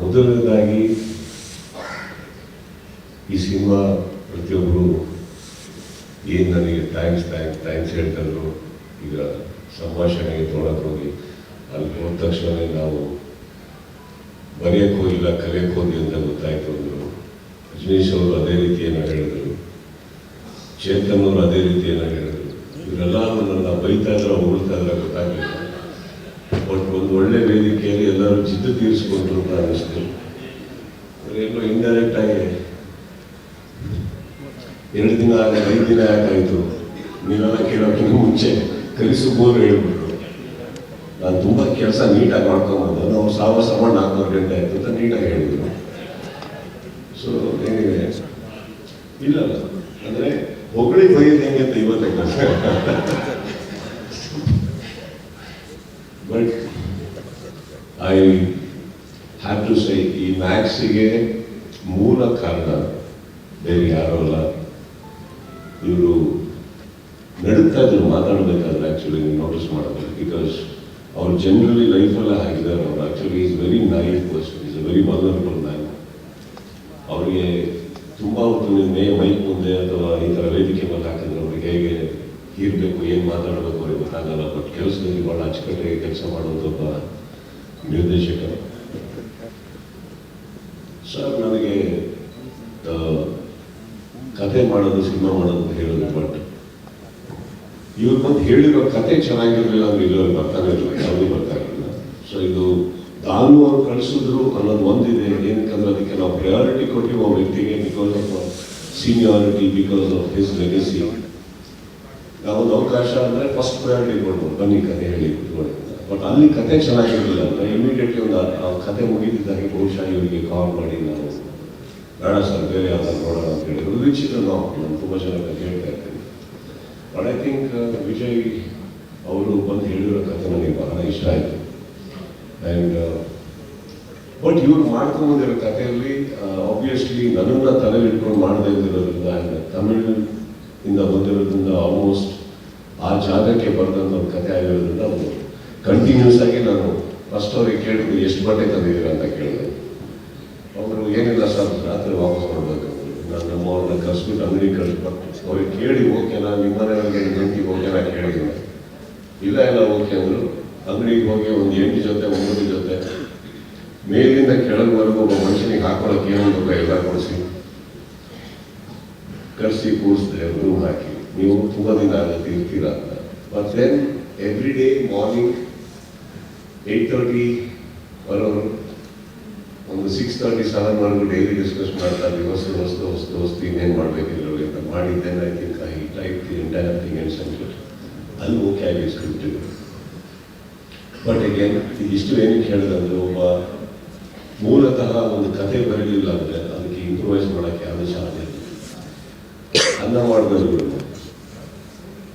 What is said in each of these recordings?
ಮೊದಲನೇದಾಗಿ ಈ ಸಿನಿಮಾ ಪ್ರತಿಯೊಬ್ಬರು ಏನು ನನಗೆ ಥ್ಯಾಂಕ್ಸ್ ಹೇಳ್ತಾಯಿದ್ರು. ಈಗ ಸಂಭಾಷಣೆಗೆ ತೊಗೊಳಕ್ಕೆ ಹೋಗಿ ಅಲ್ಲಿ ಹೋದ ತಕ್ಷಣವೇ ನಾವು ಬರೆಯೋಕ್ಕೆ ಹೋಗಿಲ್ಲ, ಕಲಿಯೋಕ್ಕೆ ಹೋಗಿ ಅಂತ ಗೊತ್ತಾಯಿತು ಅಂದರು. ರಜನೀಶ್ ಅವರು ಅದೇ ರೀತಿಯನ್ನು ಹೇಳಿದರು, ಚೇತನ್ ಅವರು ಅದೇ ರೀತಿಯನ್ನು ಹೇಳಿದರು. ಇವರೆಲ್ಲ ನನ್ನ ಬೈತಾ ಇದ್ರೆ ಹೊಗಳ್ತಾ ಇದ್ರೆ ಗೊತ್ತಾಗಲಿಲ್ಲ. ಬಟ್ ಒಂದು ಒಳ್ಳೆ ವೇದಿಕೆಯಲ್ಲಿ ಎಲ್ಲರೂ ಜಿದ್ದು ತೀರಿಸ್ಕೊಂಡ್ರು ಅಂತ ಅನ್ನಿಸ್ತು. ಎಲ್ಲೋ ಇಂಡೈರೆಕ್ಟ್ ಆಗಿ 2 ದಿನ ಆಗ 5 ದಿನ ಯಾಕಾಯಿತು ನೀವೆಲ್ಲ ಕೇಳೋಕ್ಕಿಂತ ಮುಂಚೆ ಕಲಿಸಬಹುದು ಹೇಳ್ಬಿಟ್ರು. ನಾನು ತುಂಬ ಕೆಲಸ ನೀಟಾಗಿ ಮಾಡ್ಕೊಂಬಂದು ನಾವು ಸಾವಾಸ ಮಾಡಿ 4 ಗಂಟೆ ಆಯಿತು ಅಂತ ನೀಟಾಗಿ ಹೇಳಿದ್ರು. ಸೊ ಏನಿದೆ ಇಲ್ಲಲ್ಲ ಅಂದರೆ ಹೊಗಳಿ ಬೈಯೋದು ಹೆಂಗೆ ಅಂತ ಇವತ್ತು but I have to say ಈ ಮ್ಯಾಕ್ಸಿಗೆ ಮೂಲ ಕಾರಣ ಬೇರೆ ಯಾರೋ ಅಲ್ಲ. ಇವರು ನಡುತ್ತಾ ಇದ್ರು ಮಾತಾಡಬೇಕಾದ್ರೆ ಆ್ಯಕ್ಚುಲಿ ನೀವು ನೋಟಿಸ್ ಮಾಡಬೇಕು. ಬಿಕಾಸ್ ಅವ್ರು ಜನರಲಿ ಲೈಫೆಲ್ಲ ಹಾಕಿದ್ದಾರೆ. ಅವ್ರು actually is very naive person, is a very vulnerable man. ಅವರಿಗೆ ತುಂಬ ಹೊತ್ತು ಮೈಕ್ ಮುಂದೆ ಅಥವಾ ಈ ಥರ ವೇದಿಕೆ ಮೇಲೆ ಹಾಕಿದ್ರೆ ಅವ್ರಿಗೆ ಹೇಗೆ ಇರಬೇಕು, ಏನು ಮಾತಾಡಬೇಕು ಅವ್ರಿಗೆ ಗೊತ್ತಾಗಲ್ಲ. ಬಟ್ ಕೆಲಸದಲ್ಲಿ ಭಾಳ ಅಚ್ಚುಕಟ್ಟಾಗಿ ಕೆಲಸ ಮಾಡೋದು ಒಬ್ಬ ನಿರ್ದೇಶಕ. ಸರ್ ನನಗೆ ಕತೆ ಮಾಡೋದು, ಸಿನಿಮಾ ಮಾಡೋದು ಅಂತ ಹೇಳೋದು. ಬಟ್ ಇವ್ರು ಬಂದು ಹೇಳಿರೋ ಕತೆ ಚೆನ್ನಾಗಿರಲಿಲ್ಲ ಅಂದ್ರೆ ಇಲ್ಲವ್ರು ಬರ್ತಾನೆ ಇರಲಿಲ್ಲ, ಯಾವುದೂ ಬರ್ತಾ ಇರಲಿಲ್ಲ. ಸೊ ಇದು ದಾನು ಅವ್ರು ಕಳಿಸಿದ್ರು ಅನ್ನೋದು ಒಂದಿದೆ. ಏನಕ್ಕಂದ್ರೆ ಅದಕ್ಕೆ ನಾವು ಪ್ರಯಾರಿಟಿ ಕೊಟ್ಟಿವಿ ಆ ವ್ಯಕ್ತಿಗೆ, because of seniority, because of his legacy. ನಾವೊಂದು ಅವಕಾಶ ಅಂದರೆ ಫಸ್ಟ್ ಪ್ರಯಾರಿಟಿ ಕೊಡ್ಬೋದು, ಬನ್ನಿ ಕತೆ ಹೇಳಿ ಕುತ್ಕೊಳ್ಳಿ. ಬಟ್ ಅಲ್ಲಿ ಕತೆ ಚೆನ್ನಾಗಿರಲಿಲ್ಲ ಅಂದರೆ ಇಮಿಡಿಯೇಟ್ಲಿ ಒಂದು ಆ ಕತೆ ಮುಗಿದಿದ್ದಾಗೆ ಬಹುಶಃ ಇವರಿಗೆ ಕಾಲ್ ಮಾಡಿ ನಾವು ಬೇಡ ಸರ್ ಬೇರೆ ಯಾವ್ದಾದ್ರು ನೋಡೋಣ ಅಂತ ಹೇಳಿದ್ರು. ವೀಕ್ಷಿತ ನಾವು ನಾನು ತುಂಬ ಚೆನ್ನಾಗಿ ಹೇಳ್ತಾ ಇರ್ತೀನಿ. ಬಟ್ ಐ ಥಿಂಕ್ ವಿಜಯ್ ಅವರು ಬಂದು ಹೇಳಿರೋ ಕತೆ ನನಗೆ ಬಹಳ ಇಷ್ಟ ಆಯಿತು. ಆ್ಯಂಡ್ ಬಟ್ ಇವ್ರು ಮಾಡ್ಕೊಂಬಂದಿರೋ ಕಥೆಯಲ್ಲಿ ಆಬ್ವಿಯಸ್ಲಿ ನನ್ನನ್ನು ತಲೆಯಲ್ಲಿ ಇಟ್ಕೊಂಡು ಮಾಡದೇ ಇದ್ದಿರೋದ್ರಿಂದ ಆ್ಯಂಡ್ ತಮಿಳಿಂದ ಬಂದಿರೋದ್ರಿಂದ ಆಲ್ಮೋಸ್ಟ್ ಆ ಜಾಗಕ್ಕೆ ಬರೆದಂಥ ಒಂದು ಕಥೆ ಆಗಿರೋದ್ರಿಂದ ಅದು ಕಂಟಿನ್ಯೂಸ್ ಆಗಿ ನಾನು ಫಸ್ಟ್ ಅವ್ರಿಗೆ ಕೇಳಿದ್ರು ಎಷ್ಟು ಬಟ್ಟೆ ತಂದಿದ್ದೀರ ಅಂತ ಕೇಳಿದೆ. ಅವರು ಏನಿಲ್ಲ ಸರ್ ರಾತ್ರಿ ವಾಪಸ್ ಮಾಡಬೇಕು. ನಾನು ನಮ್ಮವ್ರನ್ನ ಕರೆಸ್ಬಿಟ್ಟು ಅಂಗಡಿ ಕಳಿಸ್ಬಿಟ್ಟು ಅವ್ರಿಗೆ ಕೇಳಿ ಓಕೆನಾ, ನಿಮ್ಮ ಮನೆಯವ್ರಿಗೆ ಗಂಟಿಗೆ ಓಕೆನಾ ಕೇಳಿದ್ದೀನಿ. ಇಲ್ಲ ಓಕೆ ಅಂದರು. ಅಂಗಡಿಗೆ ಹೋಗಿ ಒಂದು 8 ಜೊತೆ 9 ಜೊತೆ ಮೇಲಿಂದ ಕೆಳಗವರೆಗೂ ಒಬ್ಬ ಮನುಷ್ಯನಿಗೆ ಹಾಕೊಳ್ಳೋಕೆ ಏನೊಂದು ಎಲ್ಲ ಕೊಡಿಸಿ ಕರೆಸಿ ಕೂರಿಸಿದೆ, ರೂಮ್ ಹಾಕಿ ನೀವು ತುಂಬ ದಿನ ಆಗುತ್ತೆ ಇರ್ತೀರ ಅಂತ. But then every day morning 8:30 ಬರೋರು ಒಂದು 6:30 7ವರೆಗೂ ಡೈಲಿ ಡಿಸ್ಕಸ್ ಮಾಡ್ತಾರೆ. ಹೊಸ್ತು ಇನ್ನೇನು ಮಾಡಬೇಕಿಲ್ಲ ಅಂತ ಮಾಡಿದ್ದೇನೆ. I think I type the entire thing and sent it. ಅಲ್ಲಿ ಓಕೆ ಆಗಿ ಸ್ಕ್ರಿಪ್ಟ್ ಇದೆ. ಬಟ್ ಅಗೇನ್ ಇಷ್ಟು ಏನಕ್ಕೆ ಹೇಳಿದ್ರೆ ಒಬ್ಬ ಮೂಲತಃ ಒಂದು ಕಥೆ ಬರಲಿಲ್ಲ ಅಂದರೆ ಅದಕ್ಕೆ ಇಂಪ್ರೂವೈಸ್ ಮಾಡೋಕ್ಕೆ ಯಾವುದೇ ಸಾಧ್ಯ ಇಲ್ಲ. ಅನ್ನ ಮಾಡಬೇಕು,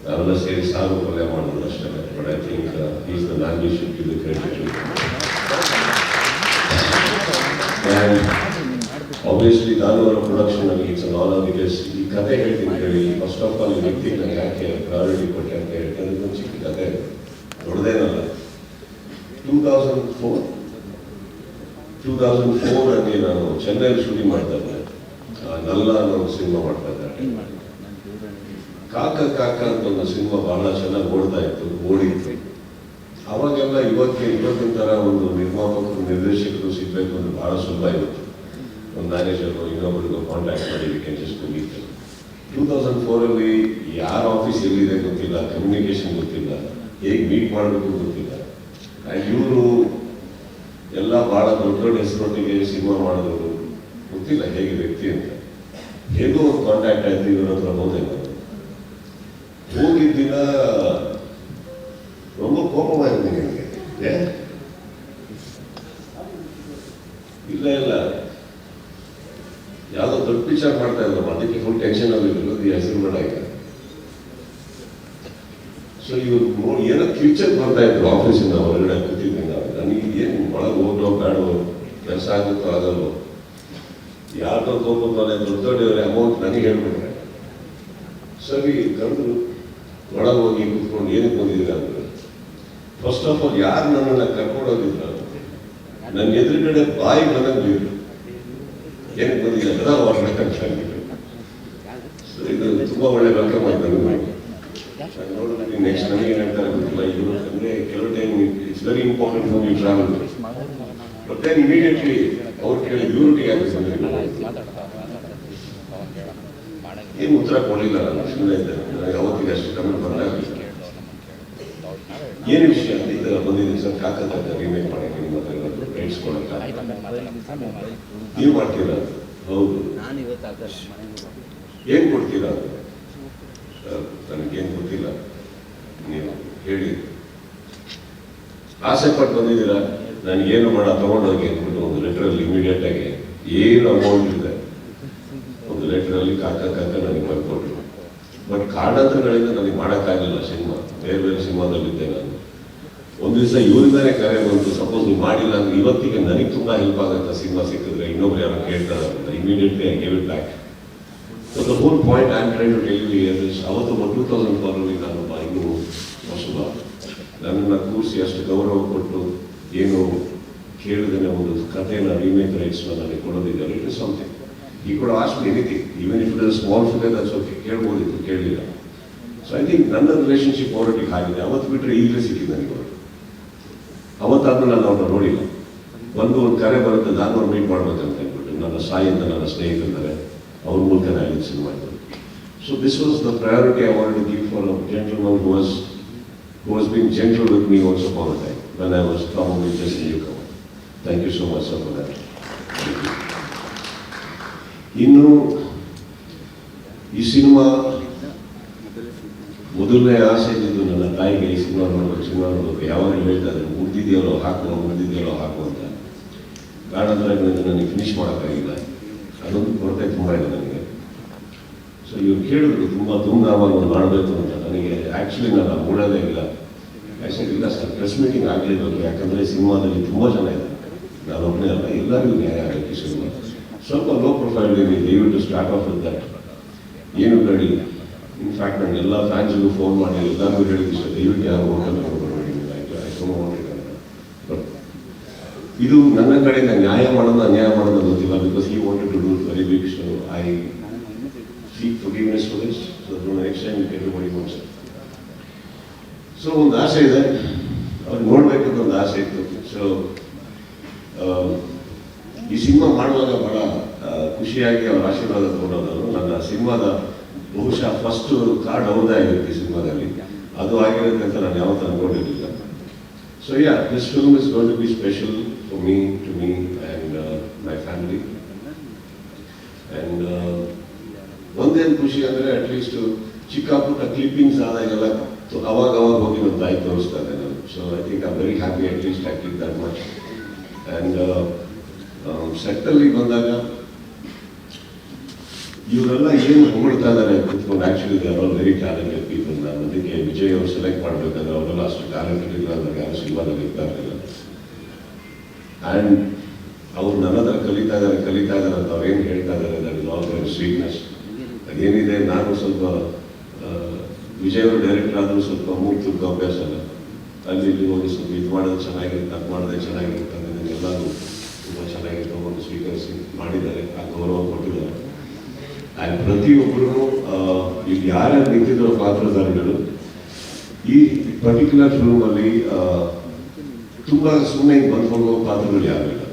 ನಾವೆಲ್ಲ ಸೇರಿ ಸಾರು ಪಲ್ಯ ಮಾಡೋದು ಅಷ್ಟೇ. But I think is the man you should give the credit. And obviously ನಾನು ಅವರ ಪ್ರೊಡಕ್ಷನಲ್ಲಿ ಇಟ್ಸ್ ಅನ್ ಆನರ್. ಬಿಕಾಸ್ ಈ ಕತೆ ಹೇಳ್ತೀನಿ ಹೇಳಿ, ಫಸ್ಟ್ ಆಫ್ ಆಲ್ ಈ ವ್ಯಕ್ತಿಗೆ ನಾನು ಯಾಕೆ ಪ್ರಯಾರಿಟಿ ಕೊಟ್ಟೆ ಅಂತ ಹೇಳ್ತೀನಿ. ಅದೊಂದು ಚಿಕ್ಕ ಕತೆ, ದೊಡ್ಡದೇನಲ್ಲ. 2004 ನಾನು ಚೆನ್ನೈಲಿ ಶೂಟಿಂಗ್ ಮಾಡ್ತಾ ಇದ್ದೆ. ನಲ್ಲ ಅನ್ನೋ ಸಿನಿಮಾ ಮಾಡ್ತಾ ಇದ್ದೆ. ಕಾಕ ಅಂತ ಒಂದು ಸಿನಿಮಾ ಬಹಳ ಚೆನ್ನಾಗಿ ಓಡಿತ್ತು. ಅವಾಗೆಲ್ಲ ಇವತ್ತಿನ ಥರ ಒಂದು ನಿರ್ಮಾಪಕರು ನಿರ್ದೇಶಕರು ಸಿಗಬೇಕು ಅಂದ್ರೆ ಬಹಳ ಸುಲಭ ಇತ್ತು. ಒಂದು ಮ್ಯಾನೇಜರು ಇನ್ನೊಬ್ಬರಿಗೂ ಕಾಂಟ್ಯಾಕ್ಟ್ ಮಾಡಿ ವಿ ಕ್ಯಾನ್ ಜಸ್ಟ್ ಮುಗೀತು. 2004 ಯಾರ ಆಫೀಸ್ ಎಲ್ಲಿದೆ ಗೊತ್ತಿಲ್ಲ, ಕಮ್ಯುನಿಕೇಶನ್ ಗೊತ್ತಿಲ್ಲ, ಹೇಗೆ ಮೀಟ್ ಮಾಡಬೇಕು ಗೊತ್ತಿಲ್ಲ. ಆ್ಯಂಡ್ ಇವರು ಎಲ್ಲ ಭಾಳ ದೊಡ್ಡ ಹೆಸರೊಟ್ಟಿಗೆ ಸಿನಿಮಾ ಮಾಡಿದವರು, ಗೊತ್ತಿಲ್ಲ ಹೇಗೆ ವ್ಯಕ್ತಿ ಅಂತ. ಹೇಗೋ ಒಂದು ಕಾಂಟ್ಯಾಕ್ಟ್ ಆಯ್ತು, ಇವ್ರ ಹತ್ರ ಹೋದೆ. ಹೋಗಿದ್ದ ದಿನ ரொம்ப ಕೋಪವಾಗಿದ್ದೀನಿ ನನಗೆ. ಇಲ್ಲ ಯಾವುದೋ ದೊಡ್ಡ ವಿಚಾರ ಮಾಡ್ತಾ ಇದ್ರು, ಅದಕ್ಕೆ ಫುಲ್ ಟೆನ್ಷನ್ ಆಗಿದ್ರು ಈ ಹೆಸರು ಮಾಡಾಗ. ಸೊ ಇವರು ಏನೋ ಫ್ಯೂಚರ್ ಬರ್ತಾ ಇದ್ರು ಆಫೀಸಿಂದ ಹೊರಗಡೆ ಕೂತಿದ್ದೀನಿ. ನನಗೆ ಏನು ಒಳಗೆ ಹೋಗ್ಲೋ ಬೇಡೋ, ಕೆಲಸ ಆಗುತ್ತೋ ಆಗಲ್ವೋ, ಯಾರ್ದೋ ಕೋಪದ ದೊಡ್ಡವ್ರೆ ಅಮೌಂಟ್ ನನಗೆ ಹೇಳ್ಬಿಟ್ರೆ ಸರಿ ಕರೆದು ಒಳಗೆ ಹೋಗಿ ಕೂತ್ಕೊಂಡು ಏನಕ್ಕೆ ಬಂದಿದ್ದೀರ ಅಂದ್ರೆ, ಫಸ್ಟ್ ಆಫ್ ಆಲ್ ಯಾರು ನನ್ನನ್ನು ಕರ್ಕೊಂಡೋಗಿದ್ರು ನನ್ನ ಎದುರುಗಡೆ ಬಾಯಿ ಬಂದಂಗೆ ಏನಕ್ಕೆ ಬಂದಿಲ್ಲ ಇದು ತುಂಬಾ ಒಳ್ಳೆ ವೆಲ್ಕಮ್ ಆಯ್ತು ನೋಡಿದ್ರೆ ನೆಕ್ಸ್ಟ್ ನನಗೆ ಏನ್ ಹೇಳ್ತಾರೆ ಗೊತ್ತಿಲ್ಲ ಇವರು ಅಂದ್ರೆ ಕೆಲವು time it's very important for you travel but then immediately ಅವ್ರು ಕೇಳಿ ಯೂನಿಟಿ ಆಗುತ್ತೆ ಏನು ಉತ್ತರ ಕೊಡಲಿಲ್ಲ ನಾನು ಸುಮ್ಮನೆ ಇದ್ದೆ ನನಗೆ ಅವತ್ತಿಗೆ ಅಷ್ಟು ಕಮೆಂಟ್ ಬಂದಾಗ ಏನು ವಿಷಯ ಅಂತ ಈ ಥರ ಬಂದಿದ್ದೀನಿ ಸರ್ ಕಾಕತ್ತ ರಿಮೇಕ್ ಮಾಡಿ ನಿಮ್ಮ ಹತ್ರ ರೈಟ್ಸ್ ಕೊಡೋಕ್ಕ ನೀವು ಮಾಡ್ತೀರಾ ಹೌದು ಏನು ಕೊಡ್ತೀರಾ ಸರ್ ನನಗೇನು ಗೊತ್ತಿಲ್ಲ ನೀವು ಹೇಳಿ ಆಸೆ ಪಟ್ಟು ಬಂದಿದ್ದೀರಾ ನನಗೇನು ಮಾಡ ತಗೊಂಡೋಗಿ ಅಂದ್ಬಿಟ್ಟು ಒಂದು ಲೆಟ್ರಲ್ಲಿ ಇಮಿಡಿಯೇಟ್ ಆಗಿ ಏನು ಅಮೌಂಟ್ ಇದೆ ಒಂದು ಲೆಟ್ರಲ್ಲಿ ಕಾಕ ನನಗೆ ಬರ್ಕೊಟ್ರು ಬಟ್ ಕಾರಣಾಂತರಗಳಿಂದ ನನಗೆ ಮಾಡೋಕ್ಕಾಗಲಿಲ್ಲ ಸಿನಿಮಾ ಬೇರೆ ಬೇರೆ ಸಿನಿಮಾದಲ್ಲಿದ್ದೆ ನಾನು ಒಂದು ದಿವಸ ಇವರಿಂದಾನೇ ಕರೆ ಬಂತು ಸಪೋಸ್ ನೀವು ಮಾಡಿಲ್ಲ ಅಂದ್ರೆ ಇವತ್ತಿಗೆ ನನಗೆ ತುಂಬಾ ಹೆಲ್ಪ್ ಆಗುತ್ತೆ ಸಿನಿಮಾ ಸಿಕ್ಕಿದ್ರೆ ಇನ್ನೊಬ್ರು ಯಾರು ಕೇಳ್ತಾರೆ ಅಂತ immediately I give it back so the whole point I am try to tell you years ಅವತ್ತು 2004 ನಾನು ಇನ್ನೂ ಹೊಸಬ ನನ್ನನ್ನು ಕೂರಿಸಿ ಅಷ್ಟು ಗೌರವ ಕೊಟ್ಟು ಏನು ಕೇಳಿದ್ರೆ ಒಂದು ಕಥೆನ ರೀಮೇಕ್ ರೈಟ್ಸ್ನ ನನಗೆ ಕೊಡೋದಿದ್ದಾರೆ ಇಟ್ ಇಸ್ ಸಮಥಿಂಗ್ ಈ ಕೂಡ ask me anything even if it is small figure that's okay ಕೇಳ್ಬೋದಿತ್ತು ಕೇಳಲಿಲ್ಲ ಸೊ ಐ ಥಿಂಕ್ ನನ್ನ ರಿಲೇಷನ್ಶಿಪ್ ಆಲ್ರೆಡಿ ಆಗಿದೆ ಅವತ್ತು ಬಿಟ್ಟರೆ ಈಗಲೇ ಸಿಕ್ಕಿದ್ದು ನನಗೆ ಅವರು ಅವತ್ತಾದ್ಮೇಲೆ ನಾನು ಅವ್ರನ್ನ ನೋಡಿಲ್ಲ ಒಂದು ಕರೆ ಬರುತ್ತೆ ನಾನು ಅವ್ರು ಮೀಟ್ ಮಾಡ್ಬೇಕಂತ ಹೇಳ್ಬಿಟ್ಟು ನನ್ನ ಸಾಯಿ ಅಂತ ನನ್ನ ಸ್ನೇಹಿತರಿದ್ದಾರೆ ಅವ್ರ ಮೂಲಕ ನಾನು ಸಿನಿಮಾ ಇದ್ದರು so this was the priority I want to give for a gentleman who was being gentle with me also for a time when I was coming with just newcomer thank you so much sir for that ಇನ್ನು ಈ cinema ಮೊದಲನೇ ಆಸೆ ಇದ್ದಿದ್ದು ನನ್ನ ತಾಯಿಗೆ ಈ cinema ನೋಡ್ಬೇಕು ಯಾವಾಗಲೂ ಹೇಳ್ತಾ ಇದ್ರು ಮುಗ್ದಿದೆಯಲ್ಲೋ ಹಾಕುವ ಅಂತ ಕಾರಣಾಂತರಗಳಿಂದ ನನಗೆ ಫಿನಿಶ್ ಮಾಡೋಕ್ಕಾಗಿಲ್ಲ ಅದೊಂದು ಕೊರತೆ ತುಂಬ ಇದೆ ನನಗೆ ಸೊ ಇವ್ರು ಕೇಳಿದ್ರು ತುಂಬ ಧೂಮ್ಧಾಮಾಗಿ ಮಾಡಬೇಕು ಅಂತ ನನಗೆ ಆ್ಯಕ್ಚುಲಿ ನಾನು ಮೂಡೋದೇ ಇಲ್ಲ ಆ್ಯಕ್ಚುಲಿ ಇಲ್ಲ ಸರ್ ಪ್ರೆಸ್ ಮೀಟಿಂಗ್ ಆಗಲೇಬೇಕು ಯಾಕಂದರೆ ಸಿನಿಮಾದಲ್ಲಿ ತುಂಬ ಜನ ಇದೆ ನಾನು ಒಬ್ಬನೇ ಅಲ್ಲ ಎಲ್ಲರಿಗೂ ನ್ಯಾಯ ಆಗಕ್ಕೆ ಸಿನಿಮಾ ಸ್ವಲ್ಪ ಲೋ ಪ್ರೊಫೈಲ್ ಇದೆ ದಯವಿಟ್ಟು ಸ್ಟಾರ್ಟ್ ಆಫ್ ವಿತ್ ದಟ್ ಏನು ಬೇಡಿ ಇನ್ಫ್ಯಾಕ್ಟ್ ನಾನು ಎಲ್ಲ ಫ್ಯಾನ್ಸ್ಗೂ ಫೋನ್ ಮಾಡಿ ಎಲ್ಲರಿಗೂ ಹೇಳಿದ್ದು ಸರ್ ದಯವಿಟ್ಟು ಯಾರು ಹೋಟೆಲ್ ಬಟ್ ಇದು ನನ್ನ ಕಡೆಯಿಂದ ನ್ಯಾಯ ಮಾಡೋದು ಅನ್ಯಾಯ ಮಾಡೋದು ಗೊತ್ತಿಲ್ಲ because he wanted to do very big so I seek forgiveness for this so next time everybody wants so ಒಂದು ಆಸೆ ಇದೆ ಅವ್ರಿಗೆ ನೋಡ್ಬೇಕಂತ ಒಂದು ಆಸೆ ಇತ್ತು ಸೊ ಈ ಸಿನಿಮಾ ಮಾಡುವಾಗ ಬಹಳ ಖುಷಿಯಾಗಿ ಅವ್ರ ಆಶೀರ್ವಾದ ತಗೊಂಡೋದವರು ನನ್ನ ಸಿನಿಮಾದ ಬಹುಶಃ ಫಸ್ಟ್ ಕಾರ್ಡ್ ಅವ್ರದ್ದೇ ಆಗಿರುತ್ತೆ ಈ ಸಿನಿಮಾದಲ್ಲಿ ಅದು ಆಗಿರುತ್ತೆ ಅಂತ ನಾನು ಯಾವತ್ತೂ ಅನ್ಕೊಂಡಿರಲಿಲ್ಲ so yeah this film is going to be special for me to me and my family and ಒಂದೇನು ಖುಷಿ ಅಂದರೆ ಅಟ್ಲೀಸ್ಟ್ ಚಿಕ್ಕ ಪುಟ್ಟ ಕ್ಲಿಪ್ಪಿಂಗ್ಸ್ ಆದಾಗೆಲ್ಲ ಅವಾಗ ಹೋಗಿ ನನ್ನ ತಾಯಿ ತೋರಿಸ್ತಾ ಇದ್ದೆ ನಾನು so I think I very happy at least I click that much and ಸೆಟ್ಟಲ್ಲಿ ಬಂದಾಗ ಇವರೆಲ್ಲ ಏನು ಹೊಗಳ್ತಾ ಇದ್ದಾರೆ ಕುತ್ಕೊಂಡು actually they are all very talented people ನಾನು ಅದಕ್ಕೆ ವಿಜಯ್ ಅವರು ಸೆಲೆಕ್ಟ್ ಮಾಡಬೇಕಾದ್ರೆ ಅವರೆಲ್ಲ ಅಷ್ಟು ಟ್ಯಾಲೆಂಟೆಡ್ ಇಲ್ಲ ಅಂದಾಗ ಯಾರು ಸಿನಿಮಾದಲ್ಲಿ ಇರ್ತಾ ಇರಲಿಲ್ಲ ಆ್ಯಂಡ್ ಅವ್ರು ನನ್ನ ಹತ್ರ ಕಲಿತಾ ಇದ್ದಾರೆ ಅಂತ ಅವ್ರೇನು ಹೇಳ್ತಾ ಇದ್ದಾರೆ that is all very sweetness ಅದೇನಿದೆ ನಾನು ಸ್ವಲ್ಪ ವಿಜಯ್ ಅವರು ಡೈರೆಕ್ಟರ್ ಆದರೂ ಸ್ವಲ್ಪ ಮೂಗ್ ತುರ್ಕ ಅಭ್ಯಾಸ ಅಲ್ಲ ಅಲ್ಲಿ ಇಲ್ಲಿ ಹೋಗಿ ಸ್ವಲ್ಪ ಇದು ಮಾಡೋದು ಚೆನ್ನಾಗಿರುತ್ತೆ ಅದು ಮಾಡೋದೇ ಚೆನ್ನಾಗಿರುತ್ತೆ ಅಂದರೆ ಎಲ್ಲರೂ ತುಂಬ ಚೆನ್ನಾಗಿ ತಗೊಂಡು ಸ್ವೀಕರಿಸಿ ಮಾಡಿದ್ದಾರೆ ಆ ಗೌರವ ಕೊಟ್ಟಿದ್ದಾರೆ ಆ್ಯಂಡ್ ಪ್ರತಿಯೊಬ್ಬರೂ ಇಲ್ಲಿ ಯಾರ್ಯಾರು ನಿಂತಿರೋ ಪಾತ್ರಧಾರಿಗಳು ಈ ಪರ್ಟಿಕ್ಯುಲರ್ ಫಿಲ್ಮಲ್ಲಿ ತುಂಬ ಸುಮ್ಮನೆ ಬಂದು ಹೋಗೋ ಪಾತ್ರಗಳು ಯಾರಿಲ್ಲ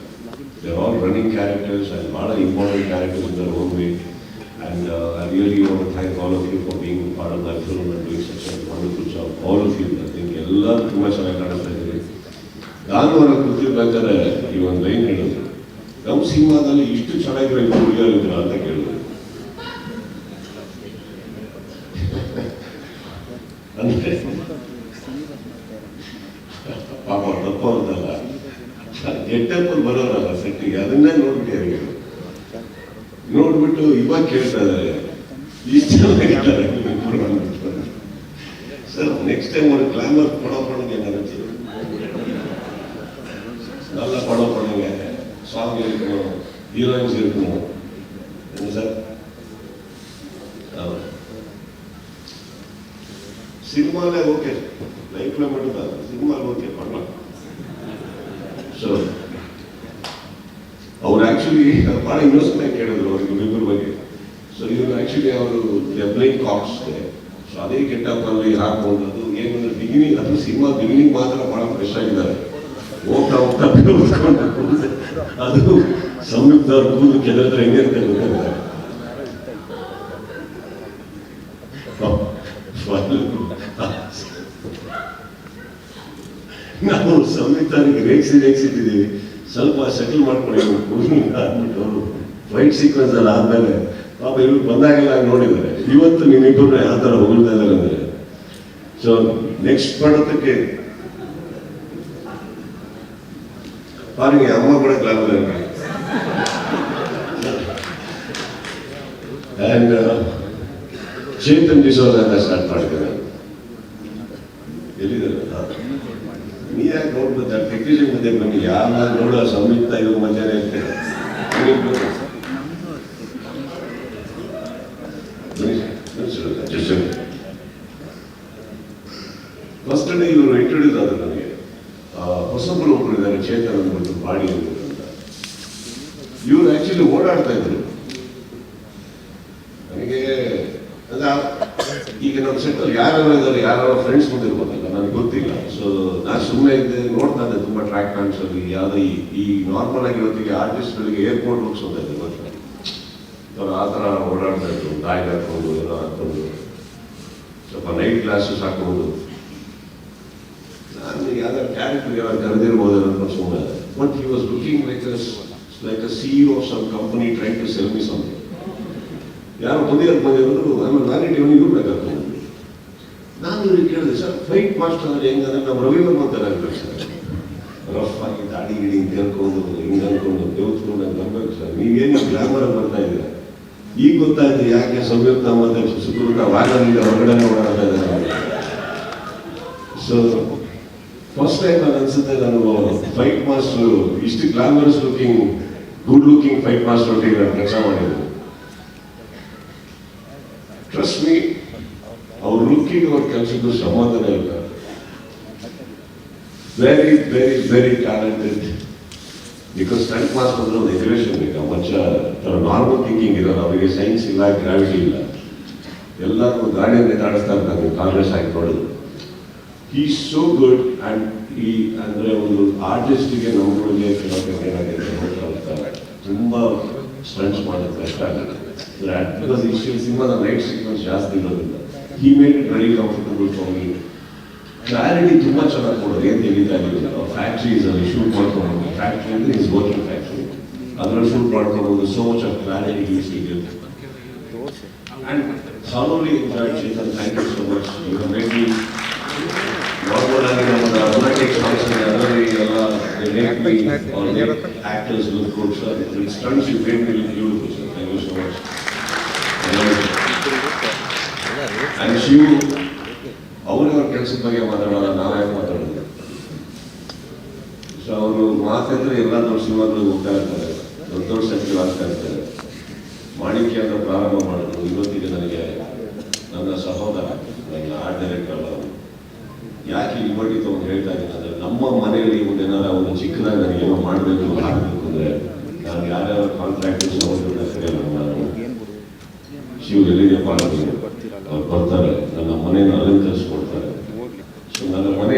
they are all running characters and ಭಾಳ important characters in their own way and I really want to thank all of you for being part of that film and doing such a wonderful job all of you I think ಎಲ್ಲರೂ ತುಂಬ ಚೆನ್ನಾಗಿ ಕಾಣಿಸ್ತಾ ಇದ್ದೀವಿ ನಾನು ಹೊರಗೆ ಕೂತಿರ್ಬೇಕಾದ್ರೆ ಈ ಒಂದು line ಹೇಳಿದ್ರು ನಮ್ಮ ಸಿನಿಮಾದಲ್ಲಿ ಇಷ್ಟು ಚೆನ್ನಾಗಿರೋ ಹುಡುಗಿಯರಿದ್ರು ಅಂತ ಕೇಳಿದ್ರು ಅಂದ್ರೆ ಪಾಪ ತಪ್ಪ ಅಂತಲ್ಲ ಗೆಟ್ಟಪ್ಪಲ್ಲಿ ಬರೋರಲ್ಲ ಸೆಟ್ಟಿಗೆ ಅದನ್ನೇ ನೋಡ್ಬಿಟ್ಟು ನೋಡ್ಬಿಟ್ಟು ಇವಾಗ ಕೇಳ್ತಾ ಇದ್ದಾರೆ ಇಷ್ಟು ಚೆನ್ನಾಗಿದ್ದಾರೆ ಸರ್ ನೆಕ್ಸ್ಟ್ ಟೈಮ್ ಒಂದು ಗ್ಲಾಮರ್ ಪಡೋಪಣಿಗೆ ಏನಾಗುತ್ತೆ நல்ல படம் பண்ணுங்க சாங் இருக்கணும் ஹீரோயின்ஸ் இருக்கணும் என்ன சார் சினிமாவில் ஓகே லைஃப்பில் மட்டும்தான் சினிமாவில் ஓகே பண்ணலாம் ஸோ ಆ್ಯಕ್ಚುಲಿ ಭಾಳ ಇನ್ನೊಂದ್ಸಲ ಕೇಳಿದ್ರು ಅವ್ರಿಗೆ ಇಬ್ಬರ ಬಗ್ಗೆ. ಸೊ ಇವರು ಆ್ಯಕ್ಚುಲಿ ಅವರು ಪ್ಲೇಯಿಂಗ್ ಕಾಪ್ಸ್ಗೆ, ಸೊ ಅದೇ ಗೆಟಪ್ಪಲ್ಲಿ ಹಾಕೊಂಡು ಅದು ಏನಂದ್ರೆ ಬಿಗಿನಿಂಗ್, ಅದು ಸಿನಿಮಾ ಬಿಗಿನಿಂಗ್ ಮಾತ್ರ ಭಾಳ ಫ್ರೆಶ್ ಆಗಿದ್ದಾರೆ. ಹೋಗ್ತಾ ಹೋಗ್ತಾ ಕೂದಲು ಅದು ಸಂಯುಕ್ತ ಅವ್ರ ಕೂದಲು ಕೆದರಿದ್ರೆ ಹೆಂಗೆ ಅಂತ ಗೊತ್ತಾಗ್ತಾರೆ. ನಾವು ಸಂಯುಕ್ತಾನಿಗೆ ರೇಗಿಸಿಟ್ಟಿದ್ದೀವಿ, ಸ್ವಲ್ಪ ಸೆಟಲ್ ಮಾಡ್ಕೊಳ್ಳಿ ಅಂದ್ಬಿಟ್ಟು ಫೈಟ್ ಸೀಕ್ವೆನ್ಸ್ ಎಲ್ಲ ಆದ್ಮೇಲೆ ಪಾಪ ಇವ್ರು ಬಂದಾಗೆಲ್ಲ ನೋಡಿದ್ದಾರೆ. ಇವತ್ತು ನಿಮ್ಮಿಬ್ಬರು ಯಾವ ಥರ ಹೊಗಳ್ತಾ ಇದ್ದಾರೆ ಅಂದರೆ, ಸೊ ನೆಕ್ಸ್ಟ್ ಮಾಡೋದಕ್ಕೆ ಅವನಿಗೆ ಅಮ್ಮ ಕೂಡ ಕ್ಲಾಸ್ ಆ್ಯಂಡ್ ಚೇತನ್ ಡಿಸೋಜ್ ಅಂತ ಸ್ಟಾರ್ಟ್ ಮಾಡಿದ್ದಾರೆ. ಎಲ್ಲಿದ್ದಾರೆ ನೀ ಯಾಕೆ ನೋಡ್ಬೋದು ಟೆಕ್ನಿಷಿಯನ್ ಮುಂದೆ ಬನ್ನಿ, ಯಾರನ್ನ ನೋಡೋ ಸಂಯುಕ್ತ ಇವಾಗ ಮಧ್ಯಾಹ್ನ ಇರ್ತೇನೆ. ಫಸ್ಟ್ ಡೇ ಇವರು ಇಂಟ್ರೊಡ್ಯೂಸ್ ಆದ್ರು ನನಗೆ. ಹೊಸಬ್ರು ಒಬ್ರು ಇದ್ದಾರೆ ಚೇತನ್ ಅಂದ್ಬಿಟ್ಟು ಬಾಡಿ ಅಂತ. ಇವರು ಆಕ್ಚುಲಿ ಓಡಾಡ್ತಾ ಇದ್ರು. ನನಗೆ ಈಗ ನಮ್ಮ ಸೆಟ್ಟಲ್ಲಿ ಯಾರ್ಯಾರು ಇದ್ದಾರೆ, ಯಾರ್ಯಾರ ಫ್ರೆಂಡ್ಸ್ ಬಂದಿರ್ಬೋದಲ್ಲ, ನನಗೆ ಗೊತ್ತಿಲ್ಲ. ಸೊ ನಾನು ಸುಮ್ಮನೆ ಇದ್ದೆ, ನೋಡ್ತಾ ಇದ್ದೆ ತುಂಬ ಟ್ರ್ಯಾಕ್ ಪ್ಯಾಂಟ್ಸಲ್ಲಿ ಯಾವುದೋ ಈ ನಾರ್ಮಲ್ ಆಗಿ ಇವತ್ತಿಗೆ ಆರ್ಟಿಸ್ಟ್ಗಳಿಗೆ ಏರ್ಪೋರ್ಟ್ ಲುಕ್ಸ್ ಅಂತ ಇದ್ದೆ ಗೊತ್ತಿಲ್ಲ. ಅವ್ರು ಆ ಥರ ಓಡಾಡ್ತಾ ಇದ್ರು, ಬ್ಯಾಗ್ ಹಾಕೊಂಡು ಏನೋ ಹಾಕೊಂಡು, ಸ್ವಲ್ಪ ನೈಟ್ ಗ್ಲಾಸಸ್ ಹಾಕೊಂಡು. ನಾನು ಯಾವ್ದಾರು ಕ್ಯಾರೆಕ್ಟರ್ ಯಾರು ಕರೆದಿರ್ಬೋದು ಅಂತ ಸುಮ್ಮನೆ. But he was looking like a CEO of some company trying to sell me something. ಯಾರು ಬಂದಿರೋದು ಆಮೇಲೆ ವ್ಯಾಲಿಟಿ ಅವನಿಗೆ ಬೇಕಾಗ್ತದೆ. ನಾನು ಇವ್ರಿಗೆ ಕೇಳಿದೆ, ಸರ್ ಫೈಟ್ ಮಾಸ್ಟರ್ ಅಂದರೆ ಹೆಂಗಂದ್ರೆ ನಮ್ಮ ರವಿವರ್ಮ ಅಂತ ಆಗ್ಬೇಕು ಸರ್, ರಫ್ ಆಗಿ ದಾಡಿ ಗಿಡಿ ಕೇಳ್ಕೊಂಡು ಹಿಂಗೆ ಅನ್ಕೊಂಡು ದೇವತ್ಕೊಂಡು ಅಂತ ಅನ್ಬೇಕು ಸರ್. ನೀವೇನು ಗ್ಲಾಮರ್ ಬರ್ತಾ ಇದ್ದೀರಾ. ಈಗ ಗೊತ್ತಾಯ್ತು ಯಾಕೆ ಸಂಯುಕ್ತ ಮತ್ತೆ ಸುಕೃತ ವಾಗನಿಂದ ಹೊರಗಡೆ ಓಡಾಡ್ತಾ ಇದ್ದಾರೆ. ಸೊ ಫಸ್ಟ್ ಟೈಮ್ ನಾನು ಅನ್ಸುತ್ತೆ ನಾನು ಫೈಟ್ ಮಾಸ್ಟರ್ ಇಷ್ಟು glamorous looking, good looking fight master ಒಟ್ಟಿಗೆ ನಾನು ಕೆಲಸ ಮಾಡಿದ್ದೆ. ಟ್ರಸ್ಟ್ ಮೀ, ಅವ್ರ ಲುಕ್ಕಿಗೆ ಅವ್ರ ಕೆಲಸಕ್ಕೂ ಸಂಬಂಧನೇ ಇಲ್ಲ. Very very very talented. Because stunt master ಅಂದ್ರೆ ಒಂದು ಎಜುಕೇಷನ್ ಬೇಕು. ಮಚ್ಚ ಥರ ನಾರ್ಮಲ್ ಥಿಂಕಿಂಗ್ ಇರೋದು, ಅವರಿಗೆ ಸೈನ್ಸ್ ಇಲ್ಲ, ಗ್ರಾವಿಟಿ ಇಲ್ಲ. ಎಲ್ಲರೂ ಗಾಡಿಯನ್ನು ತಾಡಿಸ್ತಾ ಇರ್ತಾರೆ, ಕಾಂಗ್ರೆಸ್ ಆಗಿ ನೋಡೋದು. ಈ ಸೋ ಗುಡ್. ಆ್ಯಂಡ್ ಈ ಅಂದರೆ ಒಂದು ಆರ್ಟಿಸ್ಟಿಗೆ ನಮ್ಮಗಳಿಗೆ ಏನಾಗಿದೆ ತುಂಬ ಸ್ಟಂಟ್ಸ್ ಮಾಡೋದು ಕಷ್ಟ ಆಗುತ್ತೆ. ಬಿಕಾಸ್ ಈ ಸಿನಿಮಾದ ನೈಟ್ ಸೀಕ್ವೆನ್ಸ್ ಜಾಸ್ತಿ ಇರೋದಿಲ್ಲ. He made it very comfortable for me. Clarity ತುಂಬ ಚೆನ್ನಾಗಿ ಕೊಡೋದು. ಏನು ತೆಗಿತಾ ಇದ್ದೀವಿ ಫ್ಯಾಕ್ಟ್ರೀಸ್ ಅಲ್ಲಿ ಶೂಟ್ ಮಾಡ್ಕೊಂಡು, ಫ್ಯಾಕ್ಟ್ರಿ ಅಂದರೆ ಇಸ್ ವರ್ಕಿಂಗ್ ಫ್ಯಾಕ್ಟ್ರಿ, ಅದರಲ್ಲಿ ಶೂಟ್ ಮಾಡ್ಕೊಬೋದು. So much of clarity use it. And thoroughly enjoyed Chetan. Thank you so much. You have made me normal ಆಗಿ ನಮ್ಮ ರೊಮ್ಯಾಂಟಿಕ್ ಸಾಂಗ್ಸ್ ಅದರಲ್ಲಿ ಎಲ್ಲ actors look good sir. Stunts you made me look beautiful sir. Thank you so much. And Shiv ಅವ್ರ ಕೆಲಸದ ಬಗ್ಗೆ ಮಾತಾಡೋಣ, ನಾವು ಯಾಕೆ ಮಾತಾಡೋದು. ಸೊ ಅವರು ಮಾತಾಡಿದ್ರೆ ಎಲ್ಲ ದೊಡ್ಡ ಸಿನಿಮಾಗಳು ಹೋಗ್ತಾ ಇರ್ತಾರೆ, ದೊಡ್ಡ ದೊಡ್ಡ ಸೆಟ್ಗಳು ಆಗ್ತಾ ಇರ್ತಾರೆ. ಮಾಣಿಕ್ಯ ಅಂತ ಪ್ರಾರಂಭ ಮಾಡಿದ್ರು. ಇವತ್ತಿಗೆ ನನಗೆ ನನ್ನ ಸಹೋದರ, ನನ್ನ ಆರ್ಟ್ ಡೈರೆಕ್ಟರ್ ಅವರು ಯಾಕೆ ಲಿಬರ್ಟಿ ತಗೊಂಡು ಹೇಳ್ತಾ ಇದ್ದೀನಿ ಅಂದರೆ, ನಮ್ಮ ಮನೆಯಲ್ಲಿ ಒಂದೇನಾರ ಒಂದು ಚಿಕ್ಕದಾಗಿ ನನಗೇನೋ ಮಾಡಬೇಕು ಆಗಬೇಕು ಅಂದರೆ ನಾನು ಯಾರ್ಯಾವ ಕಾಂಟ್ರಾಕ್ಟರ್ಸ್ ಅವ್ರನ್ನ ಕರೆಯಲ್ಲ. ನಾನು ಶಿವ್ ಎಲ್ಲಿದೆಯಪ್ಪ ಅಂತೀನಿ, ಅವ್ರು ಬರ್ತಾರೆ, ನನ್ನ ಮನೆಯನ್ನು ಅಲಂಕರಿಸ್ಕೊಡ್ತಾರೆ. ಸೊ ನನ್ನ ಮನೆ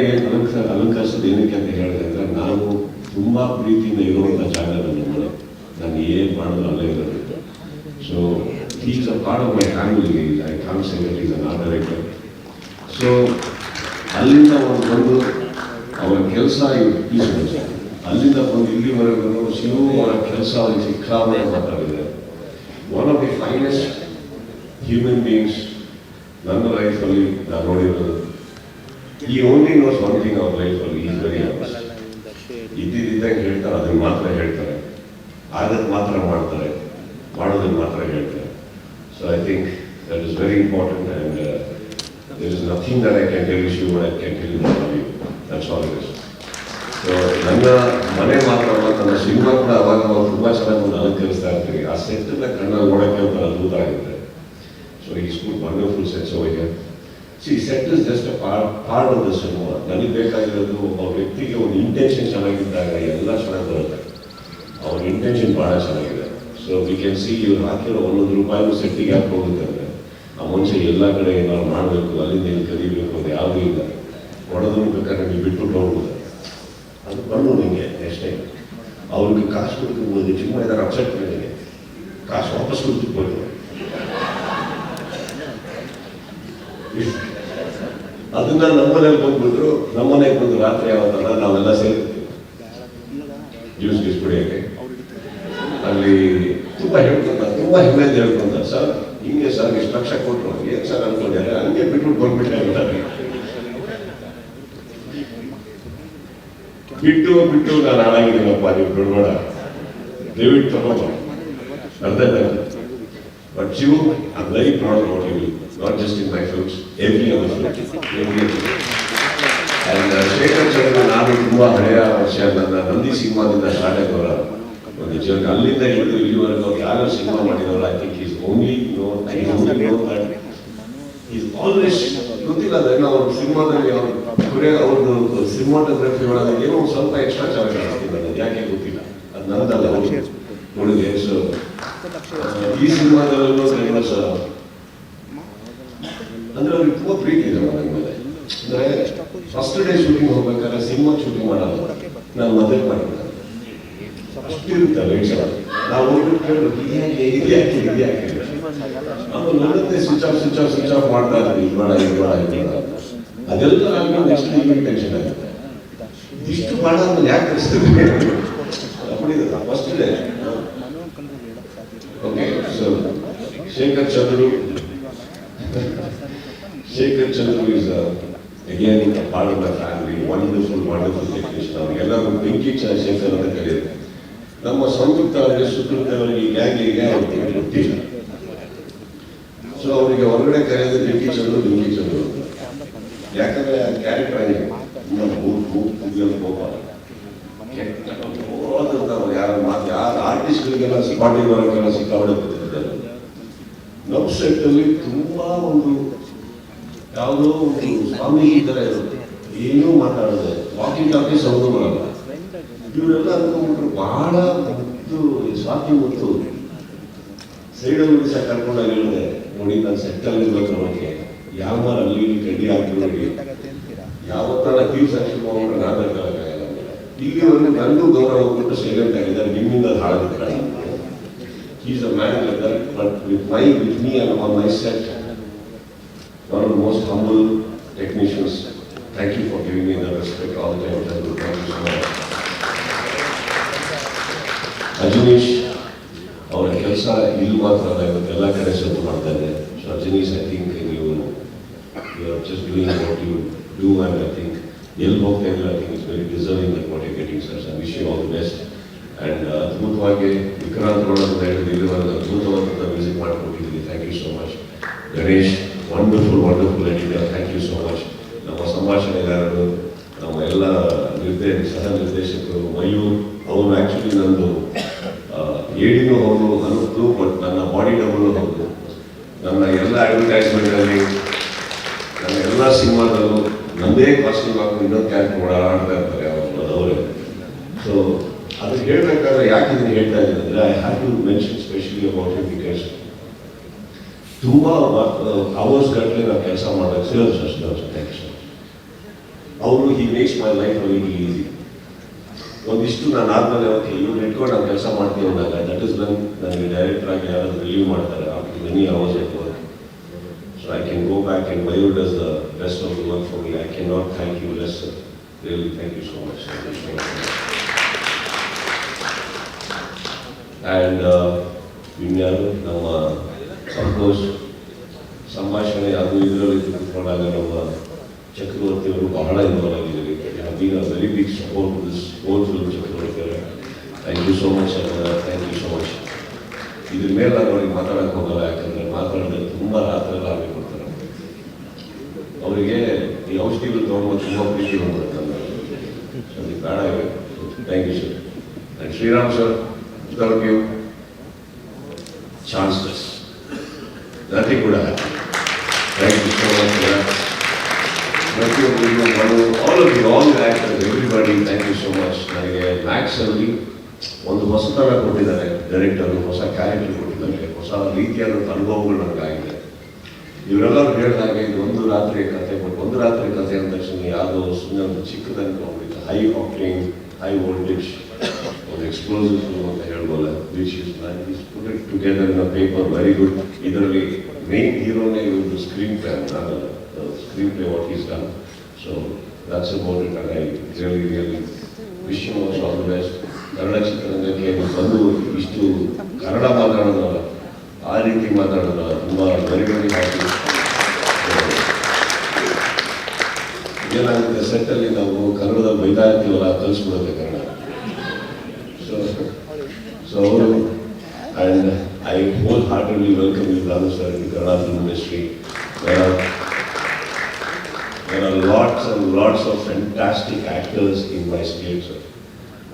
ಅಲಂಕರಿಸೋದು ಏನಕ್ಕೆ ಅಂತ ಹೇಳಿದೆ ಅಂದರೆ, ನಾನು ತುಂಬ ಪ್ರೀತಿಯಿಂದ ಇರುವಂಥ ಜಾಗ ನನ್ನ ಮನೆ. ನಾನು ಏನು ಮಾಡಿದ್ರು ಅಲ್ಲೇ ಇರೋದು. So is a part of my family. I can't say that is an art director. So ಅಲ್ಲಿಂದ ಒಂದು ಬಂದು ಅವರ ಕೆಲಸ ಅಲ್ಲಿಂದ ಬಂದು ಇಲ್ಲಿವರೆಗೂ ಶಿವು ಅವರ ಕೆಲಸ ಒಂದು ಸಿಕ್ಕಾಪಟ್ಟೆ ಮಾತಾಡಿದೆ. One of the finest human beings ನನ್ನ ಲೈಫಲ್ಲಿ ನಾನು ನೋಡಿರೋದು. ಈ ಓನ್ಲಿ ನೋಸ್ ಒನ್ ಥಿಂಗ್ ಅವ್ರ ಲೈಫಲ್ಲಿ, ಈಸ್ ವೆರಿ ಆನೆಸ್ಟ್. ಇದ್ದಿದ್ದಂಗೆ ಹೇಳ್ತಾರೆ, ಅದನ್ನು ಮಾತ್ರ ಹೇಳ್ತಾರೆ, ಆದದ್ದು ಮಾತ್ರ ಮಾಡ್ತಾರೆ, ಮಾಡೋದನ್ನು ಮಾತ್ರ ಹೇಳ್ತಾರೆ. So I think that is very important. And there is nothing that I can tell you, Shiv, I can tell you that of you. That's all it is. So ನನ್ನ ಮನೆ ಮಾತ್ರ ಅಲ್ಲ, ನನ್ನ ಸಿನಿಮಾ ಕೂಡ ಅವಾಗ ತುಂಬ ಚೆನ್ನಾಗಿ ಒಂದು ಅಲಂಕರಿಸ್ತಾ ಇರ್ತೀವಿ. ಆ ಸೆಟ್ಟನ್ನ ಕಣ್ಣಲ್ಲಿ ನೋಡೋಕ್ಕೆ ಒಂದು ಅದ್ಭುತ ಆಗುತ್ತೆ. So is good wonderful sets over here. C set is just a part of the cinema. ನನಗೆ ಬೇಕಾಗಿರೋದು ಒಬ್ಬ ವ್ಯಕ್ತಿಗೆ ಒಂದು ಇಂಟೆನ್ಷನ್ ಚೆನ್ನಾಗಿದ್ದಾಗ ಎಲ್ಲ ಚೆನ್ನಾಗಿ ಬರುತ್ತೆ. ಅವನ ಇಂಟೆನ್ಷನ್ ಭಾಳ ಚೆನ್ನಾಗಿದೆ. ಸೊ ವಿ ಕ್ಯಾನ್ ಸಿ ಇವ್ರು ಹಾಕಿರೋ ಒಂದೊಂದು ರೂಪಾಯಿನೂ ಸೆಟ್ಟಿಗೆ ಯಾಕೆ ಹೋಗುತ್ತೆ ಅಂದರೆ ಆ ಮನುಷ್ಯ ಎಲ್ಲ ಕಡೆ ಏನಾದ್ರು ಮಾಡಬೇಕು, ಅಲ್ಲಿಂದ ಇಲ್ಲಿ ಕಲಿಬೇಕು ಅದು ಯಾವುದೂ ಇಲ್ಲ. ಹೊಡೆದ್ರು ಬೇಕಾದ್ರೆ ನೀವು ಬಿಟ್ಬಿಟ್ಟು ಹೋಗ್ಬೋದು. ಅದು ಬಂದು ನಿಮಗೆ ಅಷ್ಟೇ. ಅವ್ರಿಗೆ ಕಾಸು ಕೊಡ್ತಿರ್ಬೋದು, ಸುಮ್ಮನೆ ಇದ್ದಾರೆ ಅಪ್ಸೆಟ್ ಮಾಡಿದ್ದೀನಿ, ಕಾಸು ವಾಪಸ್ ಕೊಡ್ತಿರ್ಬೋದು. ಅದನ್ನ ನಮ್ಮನೇಲಿ ಬಂದ್ಬಿಟ್ರು, ನಮ್ಮನೆಗೆ ಬಂದು ರಾತ್ರಿ ಯಾವತ್ತಲ್ಲ ನಾವೆಲ್ಲ ಸೇರ್ತೀವಿ ಜ್ಯೂಸ್ ಗೀಸ್ ಕುಡಿಯೋಕ್ಕೆ. ಅಲ್ಲಿ ತುಂಬ ಹೆಮ್ಮೆಯಿಂದ ಹೇಳ್ಕೊಂತ, ಸರ್ ಹಿಂಗೆ ಸರ್ ಇಷ್ಟು ಲಕ್ಷ ಕೊಟ್ಟರು, ಏನು ಸರ್ ಅನ್ಕೊಂಡಿದ್ದಾರೆ, ಹಂಗೆ ಬಿಟ್ಬಿಟ್ಟು ಬಂದ್ಬಿಟ್ಟೆ ಅಂತಾರೆ. ಬಿಟ್ಟು ನಾನು ಹಾಳಾಗಿದ್ದೀನಪ್ಪ, ನೀವು ಬಿಡಬೇಡ, ದಯವಿಟ್ಟು ತಗೋಬ ಅರ್ಧ. But Shivu I am very proud about you, not just in my films, every other film. And Shekhar Chandra ನಾನು ತುಂಬ ಹಳೆಯ ವರ್ಷ ನನ್ನ ನಂದಿ ಸಿನಿಮಾದಿಂದ ಸ್ಟಾರ್ಟ್ ಆಗೋರ ಒಂದು ಜನ, ಅಲ್ಲಿಂದ ಹಿಡಿದು ಇಲ್ಲಿವರೆಗೂ ಅವ್ರು ಯಾರು ಸಿನಿಮಾ ಮಾಡಿದವರು I think is only is always ಗೊತ್ತಿಲ್ಲ ಅದೇನೋ ಅವ್ರ ಸಿನಿಮಾದಲ್ಲಿ ಅವ್ರದ್ದು ಸಿನಿಮಾಟೋಗ್ರಫಿ ಒಳಗೆ ಏನೋ ಸ್ವಲ್ಪ ಎಕ್ಸ್ಟ್ರಾ ಚಾರ್ಜ್ ಆಗ್ತಿದ್ದಾರೆ, ಯಾಕೆ ಗೊತ್ತಿಲ್ಲ, ಅದು ನನ್ನದಲ್ಲ ನೋಡಿದೆ. ಸೊ ಈ ಸಿನಿಮಾದಲ್ಲೂ ಅಂದ್ರೆ ಅವ್ರಿಗೆ ತುಂಬ ಪ್ರೀತಿ ಇದೆ ನನ್ನ ಮೇಲೆ. ಅಂದರೆ ಫಸ್ಟ್ ಡೇ ಶೂಟಿಂಗ್ ಹೋಗ್ಬೇಕಾದ್ರೆ ಸಿನಿಮಾ ಶೂಟಿಂಗ್ ಮಾಡಲ್ಲ, ನಾನು ಮದುವೆ ಮಾಡಿದ್ದೆ ಅಷ್ಟಿರುತ್ತಲ್ಲ ನಾವು ಹೋಗ್ಬಿಟ್ಟು ಆಮೇಲೆ ನನ್ನಂತೆ ಸ್ವಿಚ್ ಆಫ್ ಮಾಡ್ತಾ ಇದ್ವಿ, ಇದು ಬೇಡ ಅದೆಲ್ಲ ನನಗೆ ನೆಕ್ಸ್ಟ್ ಟೆನ್ಷನ್ ಆಗುತ್ತೆ. ಇಷ್ಟು ಬೇಡ ಅಂದ್ರೆ ಯಾಕೆ ಕಳಿಸ್ತಿದ್ವಿ ಅಪ್ಪಿದ first day. Okay, so Shekhar Chandru is again a part of my family, wonderful technician. ಅವರಿಗೆಲ್ಲರೂ ಬೆಂಕಿ ಶೇಖರ್ ಅಂತ ಕರೆಯೋದು. ನಮ್ಮ ಸಂಯುಕ್ತ ಅವರಿಗೆ ಸುತ್ತಮುತ್ತವರಿಗೆ ಗ್ಯಾಂಗಿಗೆ ಅವ್ರಿಗೆ ಗೊತ್ತಿಲ್ಲ. ಸೊ ಅವರಿಗೆ ಹೊರಗಡೆ ಕರೆಯೋದು ಬೆಂಕಿ ಚಂದ್ರು ಯಾಕಂದ್ರೆ ಕ್ಯಾರೆಕ್ಟರ್ ಆಗಿದೆ, ಯಾರು ಆರ್ಟಿಸ್ಟ್ಗಳಿಗೆಲ್ಲ ಸ್ಪಾಟಿಂಗ್ ಬರೋಕ್ಕೆಲ್ಲ ಸಿಕ್ಕಾಪಟ್ಟೆ ಗೊತ್ತಿದ್ದಾರೆ. ನಮ್ಮ ಸೆಟ್ಟಲ್ಲಿ ತುಂಬಾ ಒಂದು ಯಾವುದೋ ಒಂದು ಸ್ವಾಮಿ ಈ ಥರ ಇರುತ್ತೆ, ಏನೂ ಮಾತಾಡೋದೆ, ವಾಕಿಂಗ್ ಟಾಕಿ ಸೌಂಡು ಬರಲ್ಲ. ಇವರೆಲ್ಲ ಅನ್ಕೊಂಡ್ಬಿಟ್ರು ಬಹಳ ಮುತ್ತು ಸ್ವಾತಿ ಮುತ್ತು ಸೈಡಲ್ಲಿ ದಿವಸ ಕರ್ಕೊಂಡಾಗ ಹೇಳಿದೆ, ನೋಡಿ ನಾನು ಸೆಟ್ಟಲ್ಲಿ ಇರ್ಬೇಕು ನಮಗೆ ಯಾವ ಮಾರ ಅಲ್ಲಿ ಇಲ್ಲಿ ಕಡ್ಡಿ ಹಾಕಿ ಯಾವತ್ತಲ್ಲ ಕ್ಯೂ ಸಾಕ್ಷಿ ಹೋಗ್ಬಿಟ್ರೆ ನಾಗರಿಕರಾಗಲ್ಲ. ಇಲ್ಲಿವರೆಗೂ ನನಗೂ ಗೌರವ ಹೋಗ್ಬಿಟ್ಟು ಸೈಲೆಂಟ್ ಆಗಿದ್ದಾರೆ, ನಿಮ್ಮಿಂದ ಹಾಳಾಗಿದ್ದಾರೆ. He's a man like that, but with me and on my set, one of the most humble technicians. Thank you for giving me the respect all the time. Thank you so much. Ajanish, ಅವರ ಕೆಲಸ ಇಲ್ಲಿ ಮಾತ್ರ ಅಲ್ಲ, ಇವತ್ತೆಲ್ಲ ಕಡೆ set ಮಾಡ್ತಾ ಇದೆ. So Ajaneesh, I think you are just doing what you do, and I think ಎಲ್ಲಿ ಹೋಗ್ತಾ ಇಲ್ಲ, I think it's very deserving that what you getting sir. I wish you all the best. And ಅದ್ಭುತವಾಗಿ ವಿಕ್ರಾಂತ್ ರೋಡನ್ನು ಹೇಳಿದ ಇಲ್ಲಿವರೆಗೂ ಅದ್ಭುತವಾದಂಥ ಮ್ಯೂಸಿಕ್ ಮಾಡಿಕೊಟ್ಟಿದ್ದೀವಿ. Thank you so much. Ganesh, wonderful editor, thank you so much. ನಮ್ಮ ಸಂಭಾಷಣೆಗಾರರು, ನಮ್ಮ ಎಲ್ಲ ಸಹ ನಿರ್ದೇಶಕರು, ಮಯೂರ್, ಅವರು ಆ್ಯಕ್ಚುಲಿ ನಂದು ಏಡಿನೂ ಹೌದು ಅನ್ನೋದು, ಬಟ್ ನನ್ನ ಬಾಡಿ ಡಬಲ್ ಹೌದು. ನನ್ನ ಎಲ್ಲ ಅಡ್ವರ್ಟೈಸ್ಮೆಂಟಲ್ಲಿ, ನನ್ನ ಎಲ್ಲ ಸಿನಿಮಾದಲ್ಲೂ ನಮ್ಮದೇ ಕಾಸ್ಟ್ಯೂಮ್ ಹಾಕೊಂಡು ಇನ್ನೊಂದು ಕ್ಯಾರೆಕ್ಟರ್ ಓಡಾಡ್ತಾ ಇರ್ತಾರೆ ಅವರೇ. ಸೊ ಅದನ್ನು ಹೇಳಬೇಕಾದ್ರೆ ಯಾಕೆ ಇದನ್ನು ಹೇಳ್ತಾ ಇದ್ದೀನಿ ಅಂದರೆ, I have to mention specially about him because ತುಂಬ ಅವರ್ಸ್ ಗಟ್ಟಲೆ ನಾವು ಕೆಲಸ ಮಾಡೋದು ಸೇಲ್ಸ್ ಅಷ್ಟು ಅವರು he makes my life very easy. ಒಂದಿಷ್ಟು ನಾನು ಆದ್ಮೇಲೆ ಓಕೆ ಇವ್ರು ಇಟ್ಕೊಂಡು ನಾವು ಕೆಲಸ ಮಾಡ್ತೀವಿ ಅಂದಾಗ ದಟ್ ಇಸ್ ನನಗೆ ಡೈರೆಕ್ಟರ್ ಆಗಿ ಯಾರಾದರೂ ರಿಲೀವ್ ಮಾಡ್ತಾರೆ after many hours of work. So I can go back and Mayur does the rest of the work for me. I can not thank you less. Really thank you so much. And ಇನ್ಯಾರು ನಮ್ಮ ಸಂತೋಷ್ ಸಂಭಾಷಣೆ ಅದು ಇದರಲ್ಲಿ ತಿಳ್ಕೊಂಡಾಗ ನಮ್ಮ ಚಕ್ರವರ್ತಿಯವರು ಬಹಳ involve ಆಗಿದ್ದಾರೆ. Been a very big support to this whole film Chakravarthi ಅವರೇ. Thank you so much sir, thank you so much. ಇದ್ರ ಮೇಲೆ ನಾನು ಅವ್ರಿಗೆ ಮಾತಾಡೋಕ್ಕೆ ಹೋಗಲ್ಲ, ಯಾಕಂದರೆ ಮಾತಾಡಿದ್ರೆ ತುಂಬ ರಾತ್ರಿ ಎಲ್ಲ ಆಗಬೇಕು ಕೊಡ್ತಾರೆ. ಅವರಿಗೆ ಈ ಔಷಧಿಗಳು ತೊಗೊಂಡು ತುಂಬ ಪ್ರೀತಿ ಬಂದ್ಬಿಡುತ್ತೆ ಅದಕ್ಕೆ ಬೇಡ ಇವೆ. Thank you sir. And Shriram sir, without you, chanceless. Nothing would have happened. Thank you so much for that. Thank you, all of you, all the actors, everybody, thank you so much. ನನಗೆ ಮ್ಯಾಕ್ಸಲ್ಲಿ ಒಂದು ಹೊಸತನ director ಹೊಸ character ಕೊಟ್ಟಿದ್ದಾರೆ, ಹೊಸ ರೀತಿಯಾದಂಥ ಅನುಭವಗಳು ನನಗಾಗಿದೆ. ಇವರೆಲ್ಲರೂ ಹೇಳಿದಾಗ ಇದು ಒಂದು ರಾತ್ರಿ ಕತೆ, ಬಟ್ ಒಂದು ರಾತ್ರಿ ಕತೆ ಅಂದ ತಕ್ಷಣ ಯಾವುದೋ ಸುಮ್ಮನೆ ಒಂದು ಚಿಕ್ಕದಾಗಿ ಹೋಗ್ಬಿಟ್ಟು ಹೈ ಆಕ್ಟೇನ್, ಹೈ ವೋಲ್ಟೇಜ್, ಒಂದು ಎಕ್ಸ್ಪ್ಲೋಸಿವ್ ಫಿಲ್ಮ್ ಅಂತ ಹೇಳ್ಬೋಲ್ಲ. Which is put it together in a paper, very good. ಇದರಲ್ಲಿ ಮೇನ್ ಹೀರೋನೇ ಇವ್ರದ್ದು screenplay, screenplay what is done. So that's about it. And I really wish you all the best. Kannada ಚಿತ್ರರಂಗಕ್ಕೆ ಬಂದು ಇಷ್ಟು ಕನ್ನಡ ಮಾತಾಡೋದಲ್ಲ, ಆ ರೀತಿ ಮಾತಾಡೋದಲ್ಲ, ತುಂಬ ವೆರಿ ವೆರಿ ಹ್ಯಾಪಿ. ಏನಾಗುತ್ತೆ ಸೆಟ್ಟಲ್ಲಿ ನಾವು ಕನ್ನಡದಲ್ಲಿ ಬೈತಾ ಇರ್ತೀವಲ್ಲ, ಕಲಿಸ್ಬಿಡುತ್ತೆ ಕನ್ನಡ. ಸೊ ಅವರು and I whole heartedly welcome you Ramu sir in Kannada film industry. There are lots and lots of fantastic actors in my state, sir.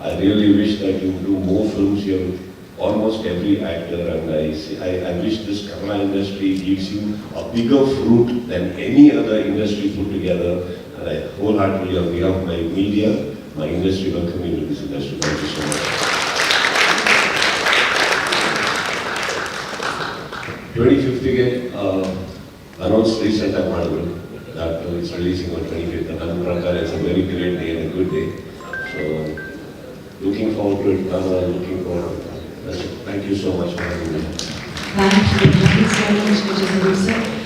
I really wish that you do more films here with almost every actor, and I wish this Kannada industry gives you a bigger fruit than any other industry put together. And I wholeheartedly, on behalf of my media, my industry, welcome you to this industry. Thank you so much. 25th ಗೆ announce recent ಆಗಿ ಮಾಡಿದ್ರು that it's releasing on 25th, and ನನ್ನ ಪ್ರಕಾರ it's a very great day and a good day. So looking forward to it, looking forward to it. Thank you so much for having me. Thank you so much, Mr. Sir.